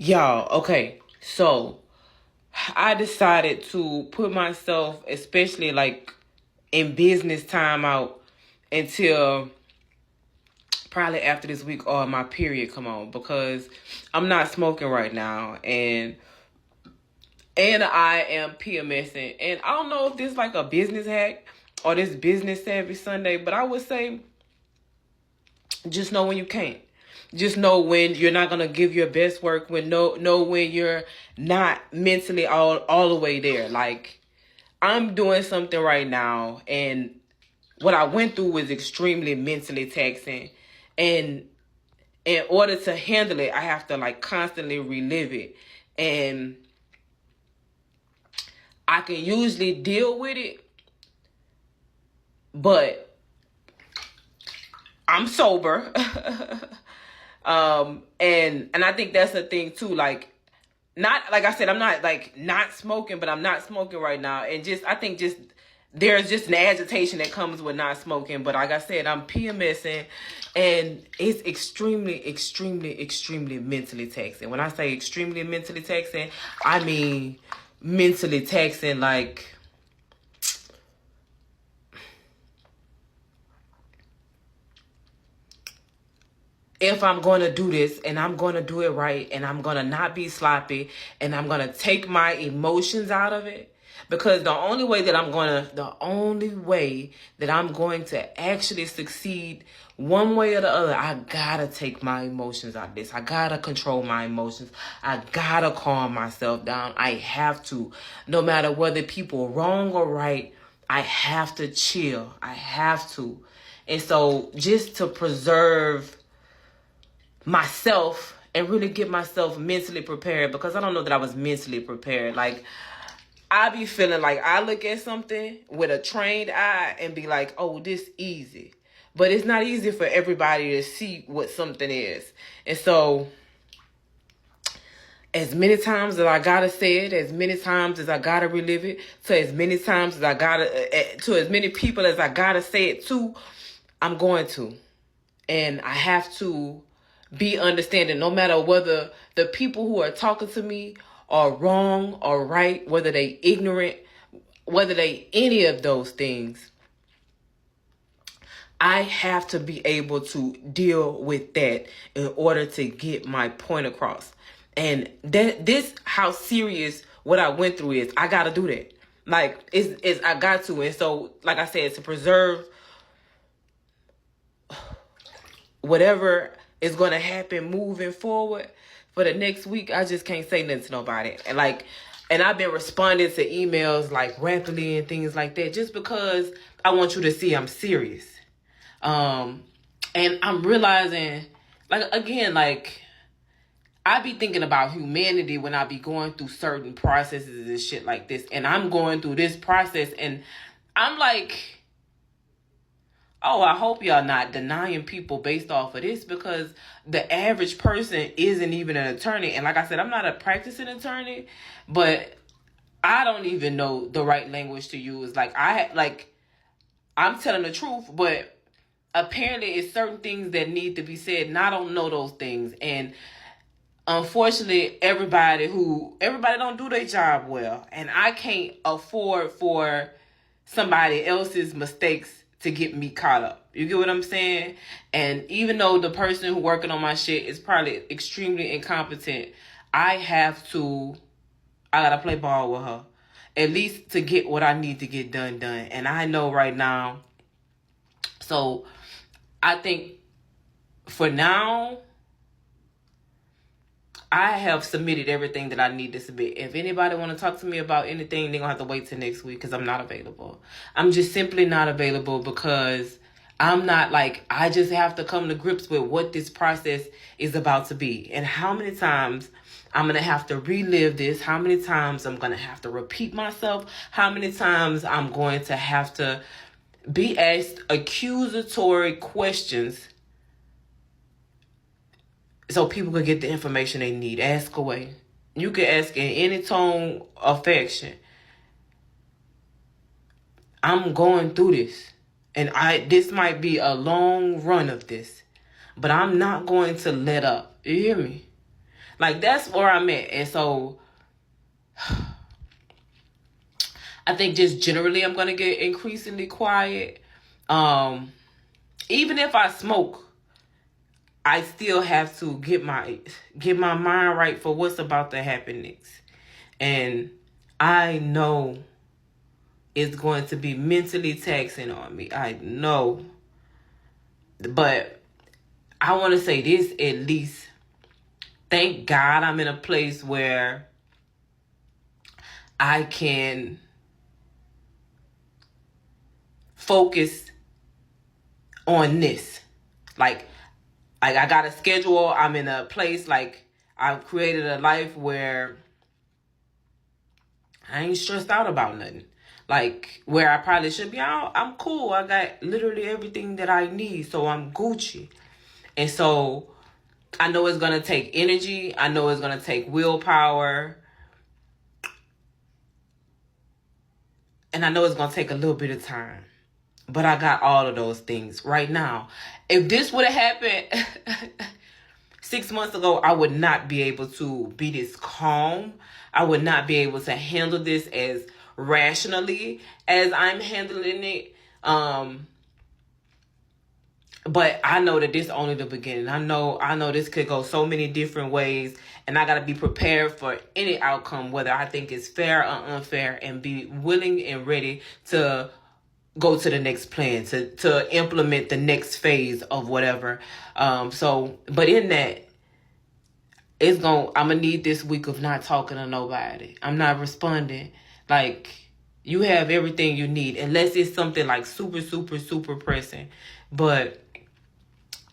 Y'all, okay, so I decided to put myself, especially like in business time, out until probably after this week or my period come on, because I'm not smoking right now, and I am PMSing, and I don't know if this is like a business hack or this business savvy Sunday, but I would say just know when you can't. Just know when you're not gonna give your best work. Know when you're not mentally all the way there. Like, I'm doing something right now, and what I went through was extremely mentally taxing, and in order to handle it, I have to like constantly relive it, and I can usually deal with it, but I'm sober. And I think that's the thing too. Like, not like I said, I'm not like not smoking, but I'm not smoking right now. And just I think just there's just an agitation that comes with not smoking. But like I said, I'm PMSing, and it's extremely mentally taxing. When I say extremely mentally taxing, I mean mentally taxing. Like, if I'm going to do this, and I'm going to do it right, and I'm going to not be sloppy, and I'm going to take my emotions out of it, because the only way that I'm going to actually succeed one way or the other, I gotta take my emotions out of this. I gotta control my emotions. I gotta calm myself down. I have to. No matter whether people wrong or right, I have to chill. I have to. And so just to preserve myself and really get myself mentally prepared, because I don't know that I was mentally prepared. Like, I be feeling like I look at something with a trained eye and be like, oh, this easy. But it's not easy for everybody to see what something is. And so as many times as I gotta say it, as many times as I gotta relive it, to as many times as I gotta, to as many people as I gotta say it to, I'm going to. And I have to be understanding, no matter whether the people who are talking to me are wrong or right, whether they ignorant, whether they any of those things. I have to be able to deal with that in order to get my point across. And this how serious what I went through is. I gotta do that. Like, it's I got to. And so, like I said, to preserve whatever is going to happen moving forward for the next week, I just can't say nothing to nobody. And I've been responding to emails like rapidly and things like that, just because I want you to see I'm serious. And I'm realizing, like, again, like, I be thinking about humanity when I be going through certain processes and shit like this. And I'm going through this process, and I'm like, oh, I hope y'all not denying people based off of this, because the average person isn't even an attorney. And like I said, I'm not a practicing attorney, but I don't even know the right language to use. I'm telling the truth, but apparently it's certain things that need to be said, and I don't know those things. And unfortunately, everybody don't do their job well, and I can't afford for somebody else's mistakes to get me caught up. You get what I'm saying? And even though the person who working on my shit is probably extremely incompetent, I gotta play ball with her, at least to get what I need to get done. And I know right now. So I think for now, I have submitted everything that I need to submit. If anybody want to talk to me about anything, they're going to have to wait till next week, because I'm not available. I'm just simply not available, because I'm not like, I just have to come to grips with what this process is about to be. And how many times I'm going to have to relive this. How many times I'm going to have to repeat myself. How many times I'm going to have to be asked accusatory questions so people can get the information they need. Ask away. You can ask in any tone of affection. I'm going through this. And this might be a long run of this. But I'm not going to let up. You hear me? Like, that's where I'm at. And so I think just generally I'm going to get increasingly quiet. Even if I smoke, I still have to get my mind right for what's about to happen next. And I know it's going to be mentally taxing on me. I know. But I want to say this at least. Thank God I'm in a place where I can focus on this. Like I got a schedule. I'm in a place, like, I've created a life where I ain't stressed out about nothing. Like, where I probably should be, I'm cool. I got literally everything that I need, so I'm Gucci. And so I know it's going to take energy. I know it's going to take willpower. And I know it's going to take a little bit of time. But I got all of those things right now. If this would have happened 6 months ago, I would not be able to be this calm. I would not be able to handle this as rationally as I'm handling it. But I know that this is only the beginning. I know this could go so many different ways, and I got to be prepared for any outcome, whether I think it's fair or unfair, and be willing and ready to go to the next plan, to implement the next phase of whatever. But in that, I'm gonna need this week of not talking to nobody. I'm not responding. Like, you have everything you need, unless it's something like super, super, super pressing. But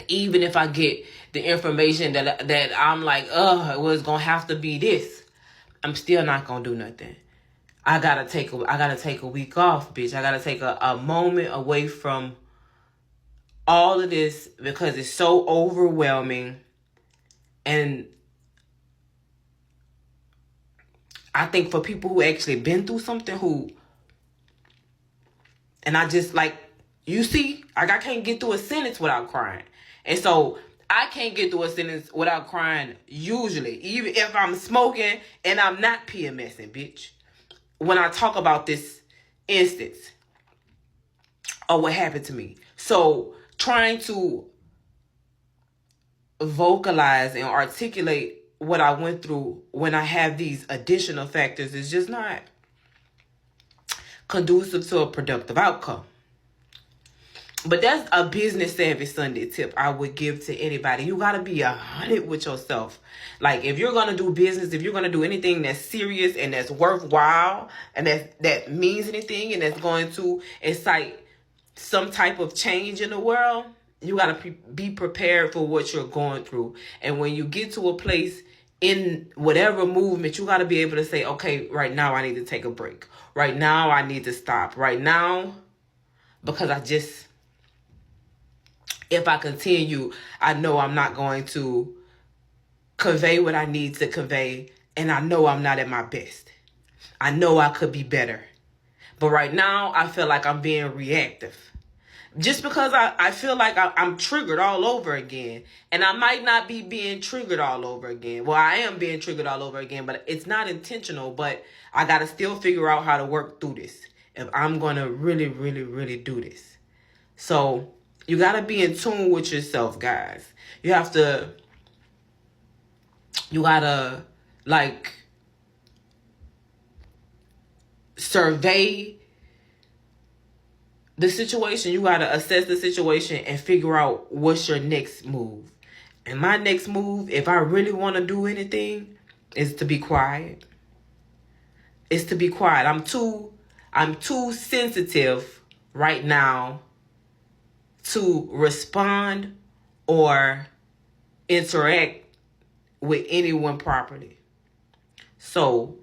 even if I get the information that I'm like, it was gonna have to be this, I'm still not gonna do nothing. I gotta take a week off, bitch. I gotta take a moment away from all of this because it's so overwhelming. And I think for people who actually been through something, and I just, like, you see, like, I can't get through a sentence without crying. And so I can't get through a sentence without crying usually, even if I'm smoking and I'm not PMSing, bitch. When I talk about this instance or what happened to me. So trying to vocalize and articulate what I went through when I have these additional factors is just not conducive to a productive outcome. But that's a business savvy Sunday tip I would give to anybody. You got to be 100 with yourself. Like, if you're going to do business, if you're going to do anything that's serious and that's worthwhile and that means anything and that's going to incite some type of change in the world, you got to be prepared for what you're going through. And when you get to a place in whatever movement, you got to be able to say, okay, right now I need to take a break. Right now I need to stop. Right now, because if I continue, I know I'm not going to convey what I need to convey. And I know I'm not at my best. I know I could be better. But right now, I feel like I'm being reactive. Just because I feel like I'm triggered all over again. And I might not be being triggered all over again. Well, I am being triggered all over again, but it's not intentional. But I got to still figure out how to work through this if I'm going to really, really, really do this. So you got to be in tune with yourself, guys. You got to, like, survey the situation. You got to assess the situation and figure out what's your next move. And my next move, if I really want to do anything, is to be quiet. It's to be quiet. I'm too sensitive right now to respond or interact with anyone properly. So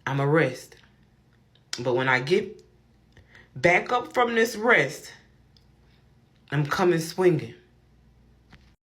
I'm a rest. But when I get back up from this rest, I'm coming swinging.